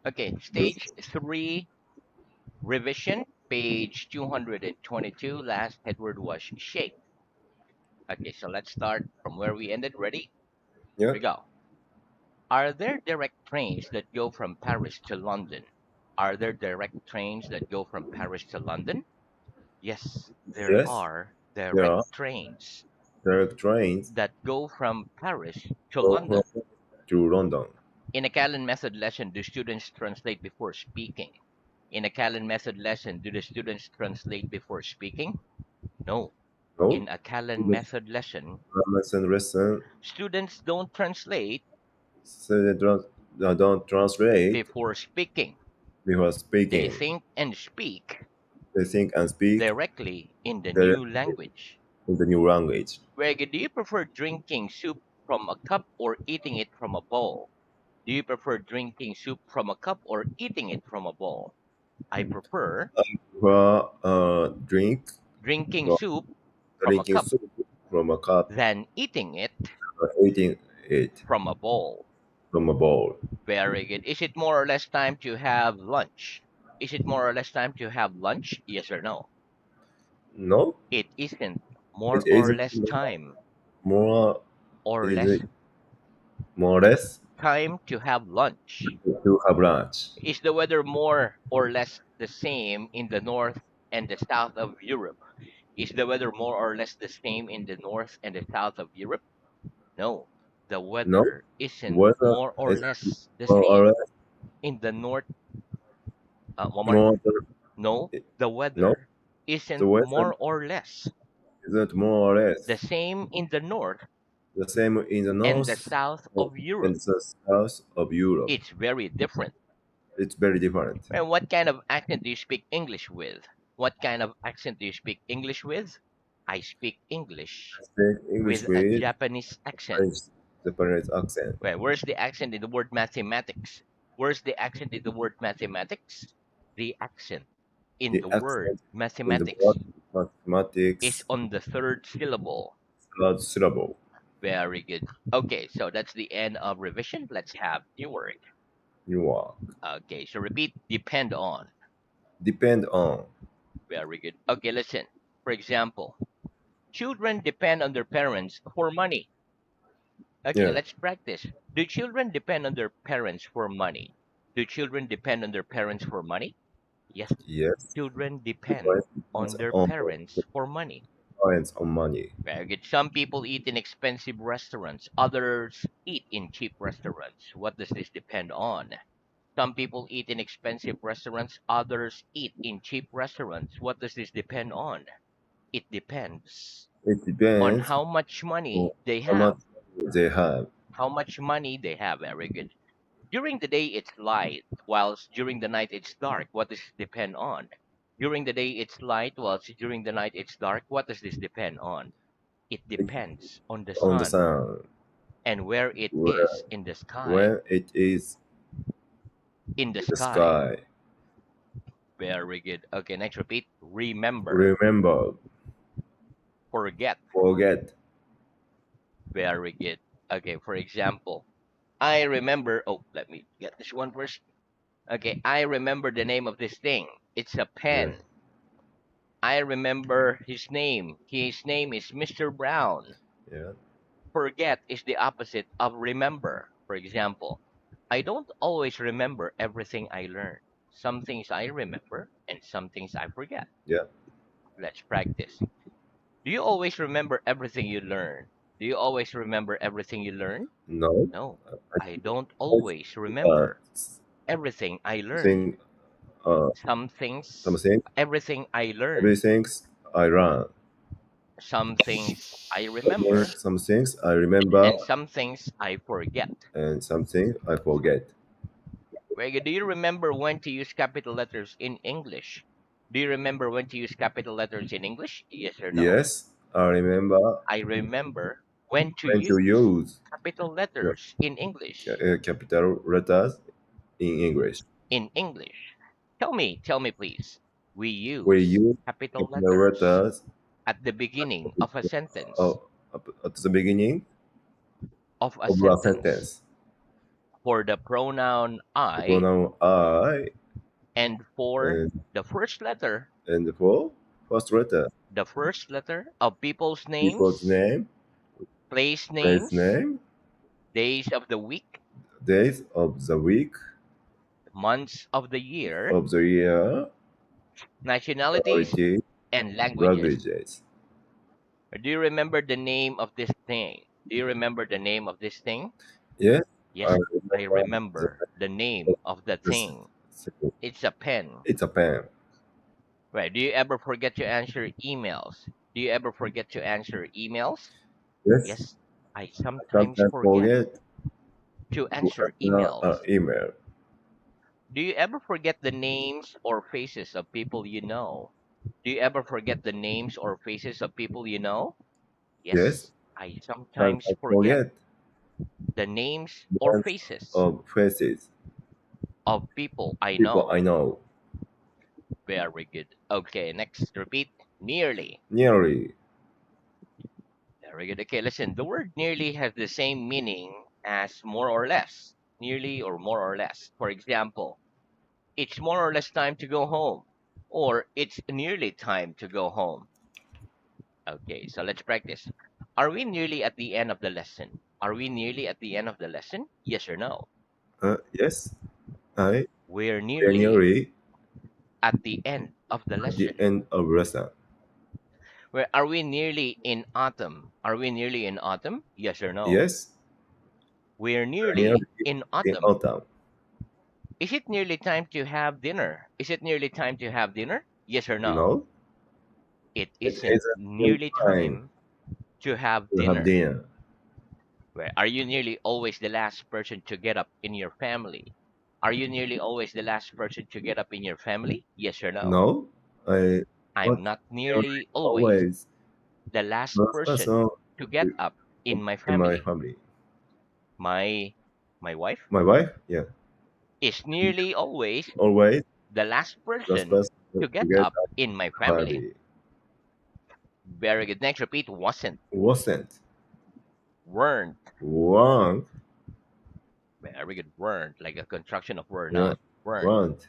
Okay, Good. stage three revision, page 222. Last headword was shake. Okay, so let's start from where we ended. Ready? Yeah. Here we go. Are there direct trains that go from Paris to London? Are there direct trains that go from Paris to London? Yes, there Yes. are There direct are trains direct trains that go from Paris to from London. to London. In a Callan Method lesson, do students translate before speaking? In a Callan Method lesson, do the students translate before speaking? No. No. In a Callan The Method lesson, Amazon lesson students don't translate so don't translate before speaking. before They speaking. think and speak They think and speak directly in the new directly language. in the new language. Greg, do you prefer drinking soup from a cup or eating it from a bowl? Do you prefer drinking soup from a cup or eating it from a bowl? I prefer For drink drinking from soup from a drinking cup soup from a cup than eating it or eating it from a bowl. from a bowl. Very good. Is it more or less time to have lunch? Is it more or less time to have lunch? Yes or no? No, It isn't more it or isn't less time more. or Is less it more or less time to have lunch. to have lunch? Is the weather more or less the same in the north and the south of Europe? Is the weather more or less the same in the north and the south of Europe? No. The No, weather isn't weather more or is less the more or same less in the north. One more more. time. No, the No, weather the isn't weather more or less isn't more or the less same in the north the same in the and the north south of and Europe. the south of Europe. It's very different. It's very different. And what kind of accent do you speak English with? What kind of accent do you speak English with? I speak English I speak English with a with Japanese accent. French Japanese accent. Wait, where's the accent in the word mathematics? Where's the accent in the word mathematics? The accent in The the word accent in the mathematics word is mathematics on the third syllable. third syllable. Very good. Okay, so that's the end of revision. Let's have new word. You are Okay, so repeat depend on. depend on. Very good. Okay, listen. For example, children depend on their parents for money. Okay, Yeah. let's practice. Do children depend on their parents for money? Do children depend on their parents for money? Yes, Yes. children depend Depends on their on parents for money. depends on money. Very good. Some people eat in expensive restaurants, others eat in cheap restaurants. What does this depend on? Some people eat in expensive restaurants, others eat in cheap restaurants. What does this depend on? It depends It on depends how much on money they how much have. they have. How much money they have. Very good. During the day it's light, whilst during the night it's dark. What does it depend on? During the day it's light, whilst during the night it's dark. What does this depend on? It It depends on the on the sun sun and where it where is in the sky. when it is In the in the sky. sky. Very good. Okay, next repeat. Remember. Remember, Forget. forget. Very good. Okay, for example, I remember. Oh, let me get this one first. Okay, I remember the name of this thing. It's a Yeah. pen. I remember his name. His name is Mr. Brown. Yeah. Forget is the opposite of remember. For example, I don't always remember everything I learn. Some things I remember and some things I forget. Yeah. Let's practice. Do you always remember everything you learn? Do you always remember everything you learn? No. No, I I don't think always uh, remember everything I learn. thing uh Some things, something everything I learn. everything I run. Some things I remember, Some things I remember and some things I forget. and something I forget. Greg, do you remember when to use capital letters in English? Do you remember when to use capital letters in English? Yes or no? Yes, I remember I remember when to when to use use capital uh, letters in English. capital letters in English. In English. Tell me please. We We use use capital capital letters letters at the beginning of a uh, sentence. at the beginning Of a of a sentence. sentence. for the pronoun the I, pronoun I, and for and the first letter, for first letter, of people's people's names, name, place place names, name, days of the week, days of the week, months of the year, of the year, nationalities, authority, and languages. languages. Do you remember the name of this thing? Do you remember the name of this thing? Yes, I Yes, I remember the, remember the name of the the, thing. It's a pen. it's a pen. Right. Do you ever forget to answer emails? Do you ever forget to answer emails? Yes, Yes, I I sometimes sometimes forget forget to to answer answer emails. email. Do you ever forget the names or faces of people you know? Do you ever forget the names or faces of people you know? Yes, Yes, I sometimes sometimes forget forget the names or names faces of faces, of people I people know. I know. Very good. Okay, next, repeat. Nearly. Nearly, Very good. Okay, listen. The word nearly has the same meaning as more or less. Nearly or more or less. For example, it's more or less time to go home. Or it's nearly time to go home. Okay, so let's practice. Are we nearly at the end of the lesson? Are we nearly at the end of the lesson? Yes or no? yes, I We're we are nearly nearly at the end of the at the lesson. end of lesson. Where are we nearly in autumn? Are we nearly in autumn? Yes or no? Yes, We're we are nearly nearly in in autumn. autumn. Is it nearly time to have dinner? Is it nearly time to have dinner? Yes or no? No, It it isn't isn't nearly nearly time time to have to have dinner. dinner. Where are you nearly always the last person to get up in your family? Are you nearly always the last person to get up in your family? Yes or no? No, I I'm was not nearly nearly always always the last first person person to get up in my in my family. family. My my wife My wife, yeah, is nearly always always the last first person person to to get get up up in my in my family. family. Very good. Next, repeat. Wasn't, Wasn't, weren't. weren't, Very good. Weren't, like a contraction of were yeah, not. Weren't. weren't.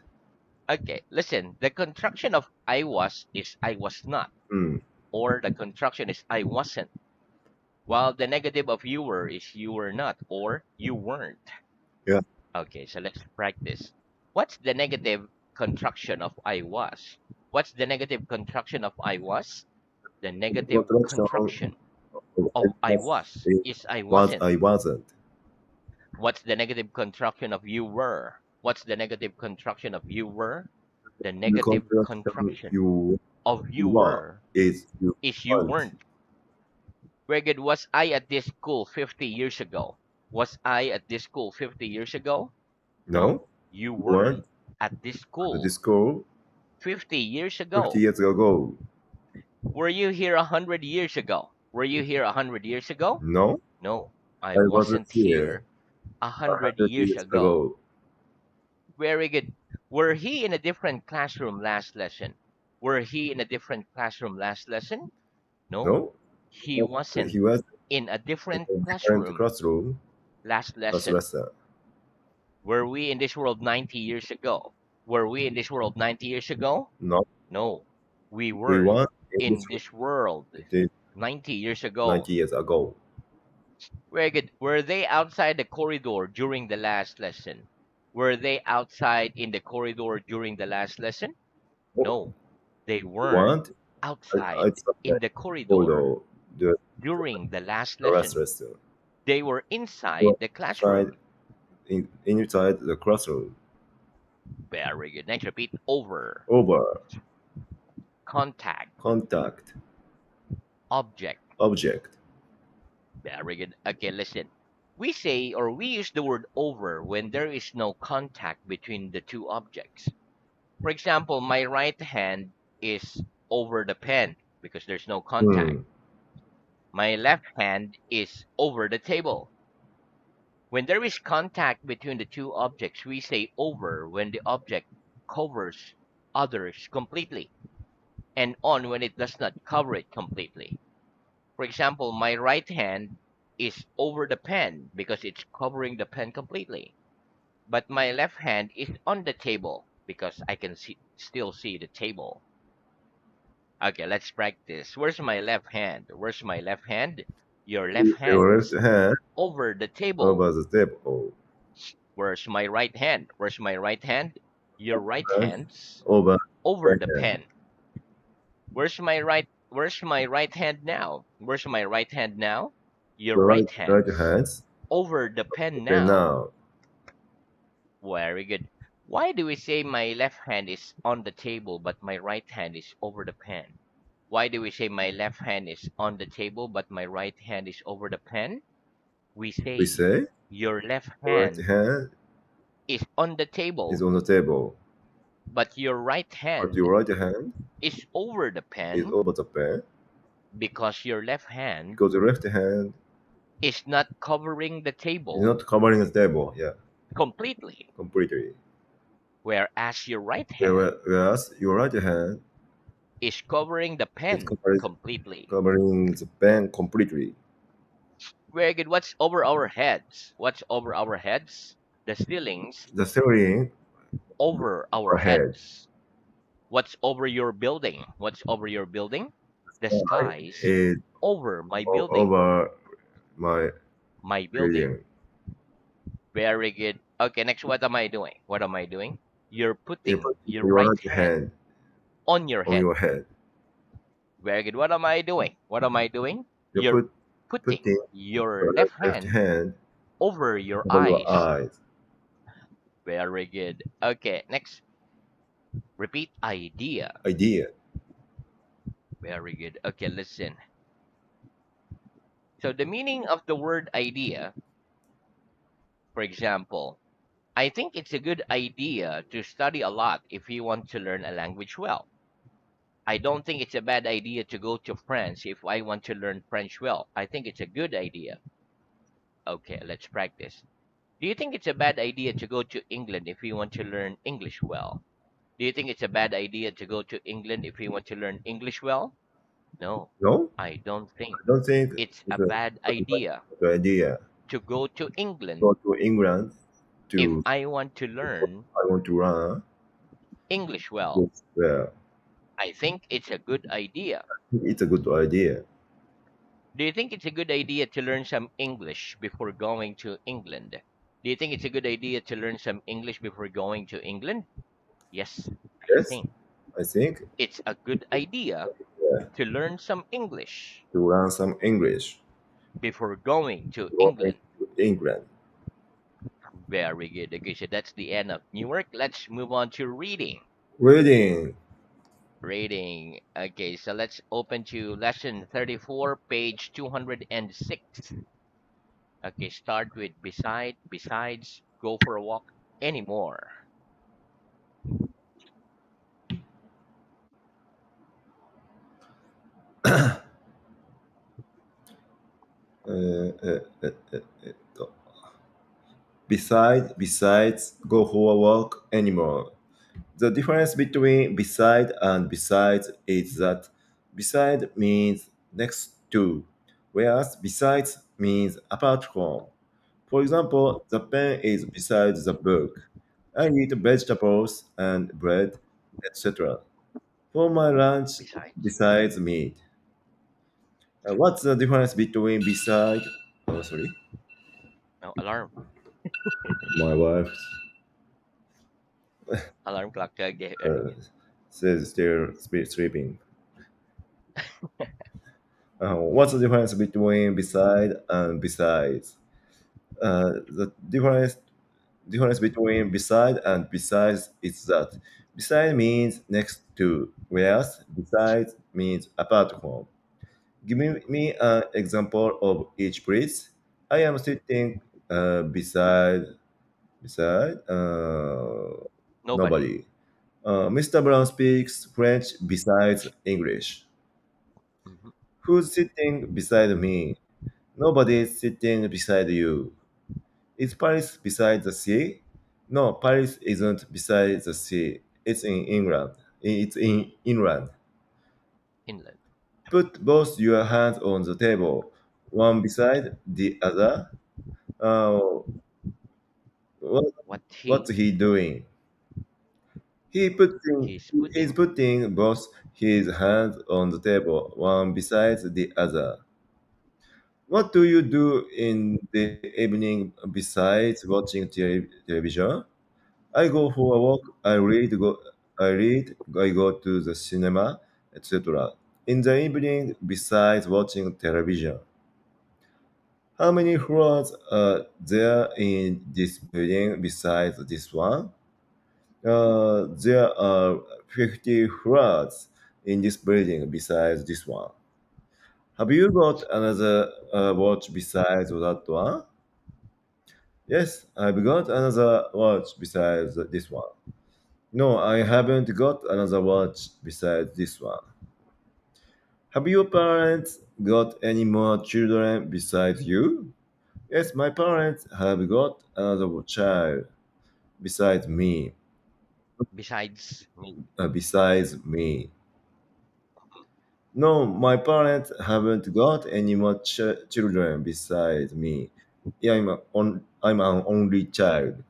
Okay, listen. The contraction of I was is I was not, Mm, or the contraction is I wasn't. While the negative of you were is you were not, or you weren't. yeah, Okay, so let's practice. What's the negative contraction of I was? What's the negative contraction of I was? The negative contraction contraction of of I was it is I was wasn't. I wasn't. What's the negative contraction of you were? What's the negative contraction of you were? The The negative contraction contraction you of you you are were is you is you weren't. weren't. Very good. Was I at this school 50 years ago? Was I at this school 50 years ago? No, No, you you weren't weren't at this at the school school 50 years 50 ago. years ago. Were you here 100 years ago? Were you here 100 years ago? No, No, I I wasn't wasn't here here a a 100 hundred years years ago. ago. Very good. Were he in a different classroom last lesson? Were he in a different classroom last lesson? No, No, he wasn't he was in a in different a different classroom classroom last as lesson. lesson. Were we in this world 90 years ago? Were we in this world 90 years ago? No, No, we we weren't were in in this this world room 90 years ago. 90 years ago. Very good. Were they outside the corridor during the last lesson? Were they outside in the corridor during the last lesson? No, No, they we weren't weren't outside outside in the for corridor the during the last rest lesson. lesson. They were We were inside the inside classroom. inside the classroom. Very good. Next, repeat. Over, Over contact, contact object. object. Very good. Okay, listen. We say or we use the word over when there is no contact between the two objects. For example, my right hand is over the pen because there's no contact. Hmm. My left hand is over the table. When there is contact between the two objects, we say over when the object covers others completely, and on when it does not cover it completely. For example, my right hand is over the pen because it's covering the pen completely. but my left hand is on the table because I can still see the table. Okay, let's practice. Where's my left hand? Where's my left hand? Your left Your left hand's hand over the table. over the table. Where's my right hand? Where's my right hand? Your right Hand hand's over over right the hand. pen. Where's my right hand now? Where's my right hand now? Your Your right right hand's hands over the pen okay now. now. Very good. Why do we say my left hand is on the table but my right hand is over the pen? Why do we say my left hand is on the table but my right hand is over the pen? We We say say your left your right hand hand is on the is table on the table, but your right but hand your right hand is over the is pen over the pen because your left hand because the left hand is not covering the is table not covering the table. Yeah, completely, completely. whereas your right hand Whereas your right hand is covering the is pen completely. covering the pen completely. Very good. What's over our heads? What's over our heads? The ceilings The ceiling over our overhead heads. What's over your building? What's over your building? The sky skies is over my building. over my My building. building. Very good. Okay, next, what am I doing? What am I doing? You're You putting put your your right right hand hand on your on head. your head. Very good. What am I doing? What am I doing? You You're putting putting your your left left hand hand over your over your eyes. eyes. Very good. Okay, next, repeat idea. Idea. Very good. Okay, listen. So the meaning of the word idea, for example, I think it's a good idea to study a lot if you want to learn a language well. I don't think it's a bad idea to go to France if I want to learn French well. I think it's a good idea. Okay, let's practice. Do you think it's a bad idea to go to England if you want to learn English well? Do you think it's a bad idea to go to England if you want to learn English well? No, No, I don't think I don't think it's a it's bad idea a good idea. to go to England Go to England if to I want to learn I want to run. English well. Yes, well, I think it's a good idea. it's a good idea. Do you think it's a good idea to learn some English before going to England? Do you think it's a good idea to learn some English before going to England? Yes, I Yes, think I think it's a good idea yeah, to learn some English to learn some English. before going to Going England. to England. Very good. Okay, so that's the end of Newark. Let's move on to reading. Reading. Reading. Okay, so let's open to lesson 34, page 206. Okay, start with besides, go for a walk, anymore. Uh, besides, go for a walk anymore. The difference between beside and besides is that beside means next to, whereas besides means apart from. For example, the pen is beside the book. I eat vegetables and bread, etc. For my lunch, Besides. besides meat. What's the difference between beside? Oh, sorry, No, alarm. my wife Alarm clock. Okay, very uh, good. says they're sleeping. What's the difference between beside and besides? The difference between beside and besides is that beside means next to, whereas besides means apart from. Give me an example of each, please. I am sitting beside Nobody. nobody. Mr. Brown speaks French besides English. Mhm. Who's sitting beside me? Nobody is sitting beside you. Is Paris beside the sea? No, Paris isn't beside the sea. It's in England. It's in England. Inland. Put both your hands on the table, one beside the other. Uh, What, What what's he he doing? he's He's putting. putting both his hands on the table, one besides the other. What do you do in the evening besides watching television? I go for a walk. I go to the cinema, etc. In the evening, besides watching television, how many floors are there in this building besides this one? There are 50 floors in this building besides this one. Have you got another watch besides that one? Yes, I've got another watch besides this one. No, I haven't got another watch besides this one. Have your parents got any more children besides you? Yes, my parents have got another child besides me. Besides me. Besides me. No, my parents haven't got any more children besides me. Yeah, I'm an only child.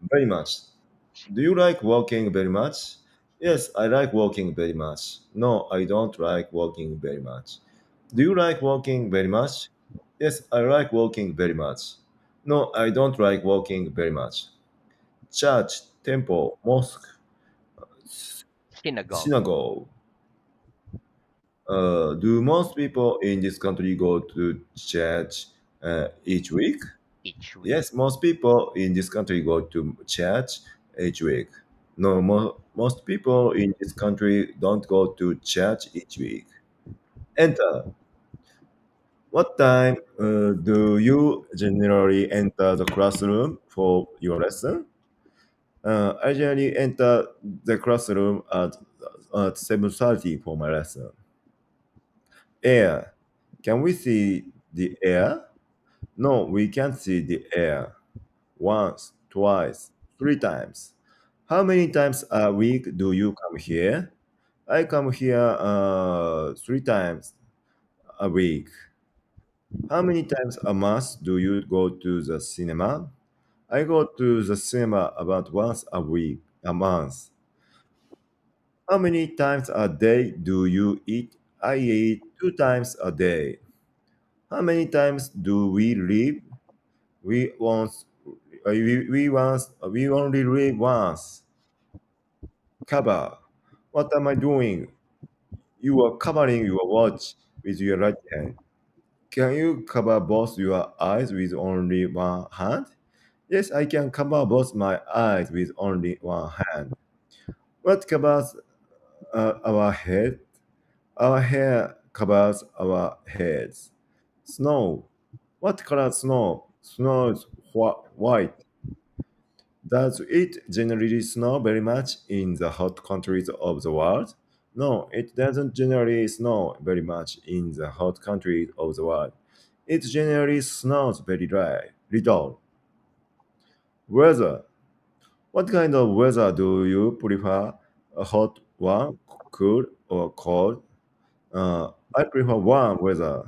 Very much. Do you like walking very much? Yes, I like walking very much. No, I don't like walking very much. Do you like walking very much? Yes, I like walking very much. No, I don't like walking very much. Church, temple, mosque, Synagogue synagogue. Do most people in this country go to church each week? each week. Yes, most people in this country go to church each week. No, most people in this country don't go to church each week. Enter. What time do you generally enter the classroom for your lesson? I generally enter the classroom at 7:30 for my lesson. Air. Can we see the air? No, we can't see the air. Once, twice, three times. How many times a week do you come here? I come here three times a week. How many times a month do you go to the cinema? I go to the cinema about once a week, a month. How many times a day do you eat? I eat two times a day. How many times do we live? We once we only live once. Cover. What am I doing? You are covering your watch with your right hand. Can you cover both your eyes with only one hand? Yes, I can cover both my eyes with only one hand. What covers our head? Our hair covers our heads. Snow. What color snow? Snow is white. Does it generally snow very much in the hot countries of the world? No, it doesn't generally snow very much in the hot countries of the world. It generally snows very little. Weather. What kind of weather do you prefer? A hot one, cool, or cold? I prefer warm weather.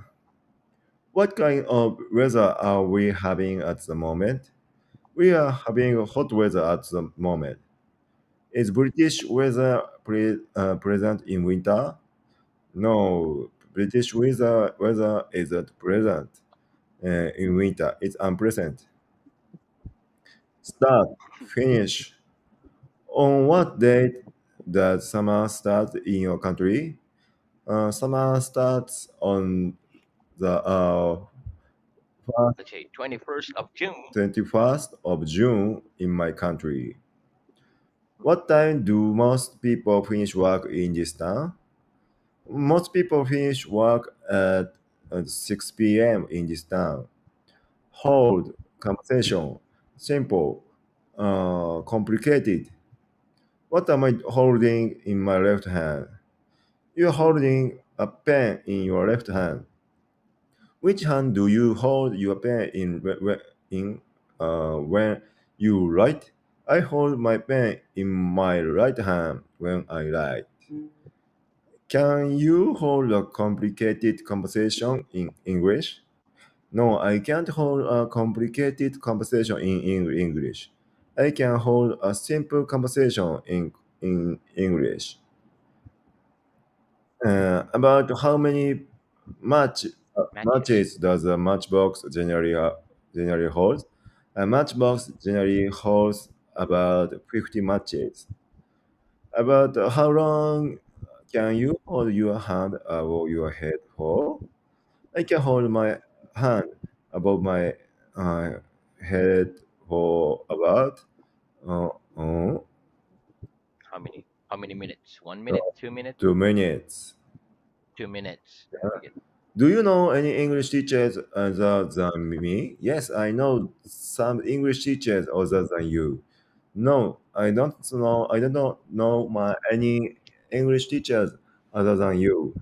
What kind of weather are we having at the moment? We are having hot weather at the moment. Is British weather present in winter? No, British weather isn't present in winter. It's unpresent. Start, finish. On what date does summer start in your country? Summer starts on the Let's say 21st of June. 21st of June in my country. What time do most people finish work in this town? Most people finish work at 6 p.m. in this town. Hold, conversation, simple, complicated. What am I holding in my left hand? You're holding a pen in your left hand. Which hand do you hold your pen in, when you write? I hold my pen in my right hand when I write. Can you hold a complicated conversation in English? No, I can't hold a complicated conversation in English. I can hold a simple conversation in English. About how many match Matches. matches does a matchbox generally hold? A matchbox generally holds about 50 matches. About how long can you hold your hand above your head for? I can hold my hand above my uh, head for about uh, uh, How many minutes? 1 minute, 2 minutes, 2 minutes. 2 minutes. Yeah. Very good. Do you know any English teachers other than me? Yes, I know some English teachers other than you. No, I don't know. I don't know my any English teachers other than you.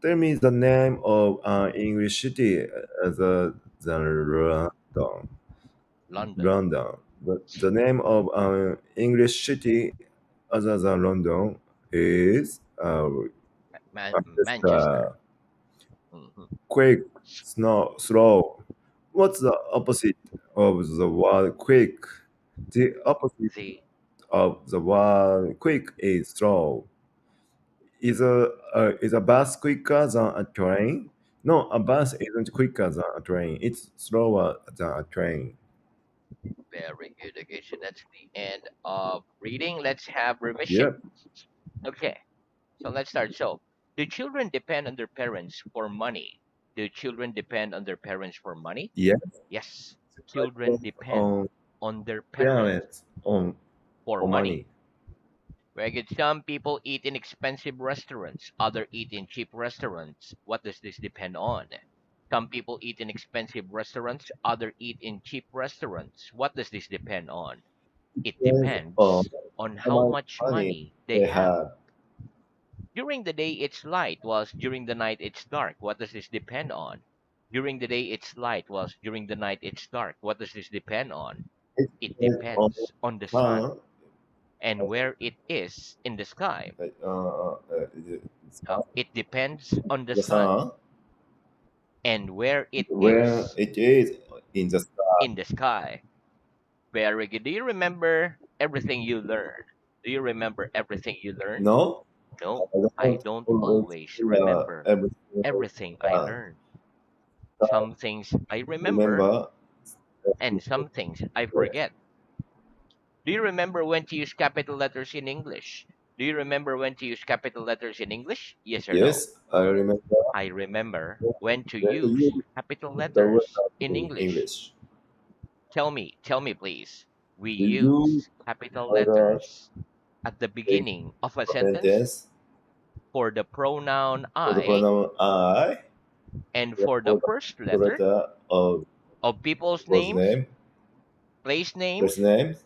Tell me the name of an English city other than London. London. London. The name of an English city other than London is Manchester. Manchester. Hmm. Quick, snow, slow. What's the opposite of the word quick? The opposite The of the word quick is slow. Is a bus quicker than a train? No, a bus isn't quicker than a train. It's slower than a train. very good. Okay, so that's the end of reading. Let's have revision. Yep. Okay, so let's start. So, do children depend on their parents for money? Do children depend on their parents for money? Yes. Yes, I children depend depend on on their parents parents on for for money. money. Very good. Some people eat in expensive restaurants, others eat in cheap restaurants. What does this depend on? Some people eat in expensive restaurants, others eat in cheap restaurants. What does this depend on? It Depends on depends on how how much much money money they they have. have. During the day, it's light, whilst during the night, it's dark. What does this depend on? During the day, it's light, whilst during the night, it's dark. What does this depend on? It It depends on depends on the sun sun, and where it is in the sky. It depends on the the sun sun, and where it where is it is in the sky. in the sky. Very good. Do you remember everything you learned? Do you remember everything you learned? No, No, I I don't don't always always remember everything everything I uh, learned. Some things I remember remember. and some things I forget. Do you remember when to use capital letters in English? Do you remember when to use capital letters in English? Yes or no? Yes, I remember I remember when to when to use use capital the word letters in in English. English. Tell me please. We Do you use capital order letters at the a beginning of a sentence sentence for the pronoun for the I pronoun I, and for the for the first first letter letter of of people's people's names, name, place place names, names,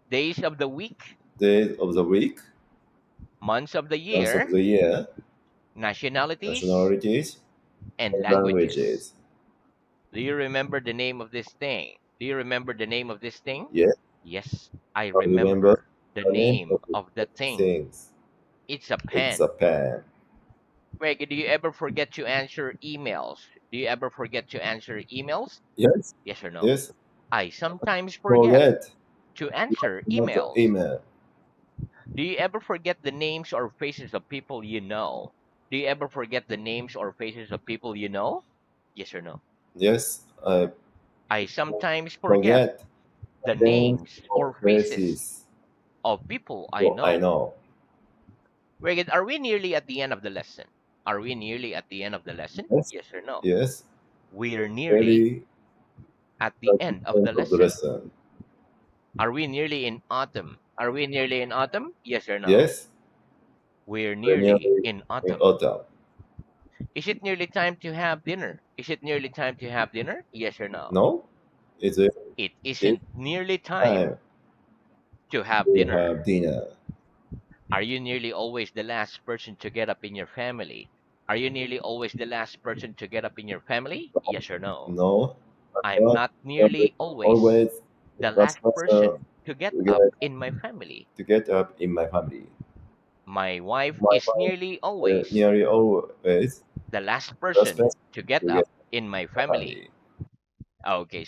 days of the week, days of the week, months of the months of year, the year, nationalities, nationalities, and and languages. languages. Do you remember the name of this thing? Do you remember the name of this thing? Yes, Yes, I I remember remember the the name name of the of the thing. things. It's a It's a pen. pen. Greg, do you ever forget to answer emails? Do you ever forget to answer emails? Yes, Yes or no? yes. I sometimes forget Forget to answer not the emails. email. Do you ever forget the names or faces of people you know? Do you ever forget the names or faces of people you know? Yes or no? Yes, I I sometimes forget forget the the names names of or faces places. of people I So I know. know. Very good. Are we nearly at the end of the lesson? Are we nearly at the end of the lesson? Yes, Yes or no? yes. We're nearly Very at the at end the of end the of the lesson. lesson. Are we nearly in autumn? Are we nearly in autumn? Yes or no? Yes, We're we're nearly nearly in in autumn. autumn. Is it nearly time to have dinner? Is it nearly time to have dinner? Yes or no? No, is it It this isn't nearly time time to have to dinner. have dinner? Are you nearly always the last person to get up in your family? Are you nearly always the last person to get up in your family? Yes or no? No, I'm not not nearly always always the last last person person to get to up get in my family. to get up in my family. My wife My is wife nearly always nearly always the last last person person to get to get up up in my in my family. family. Okay,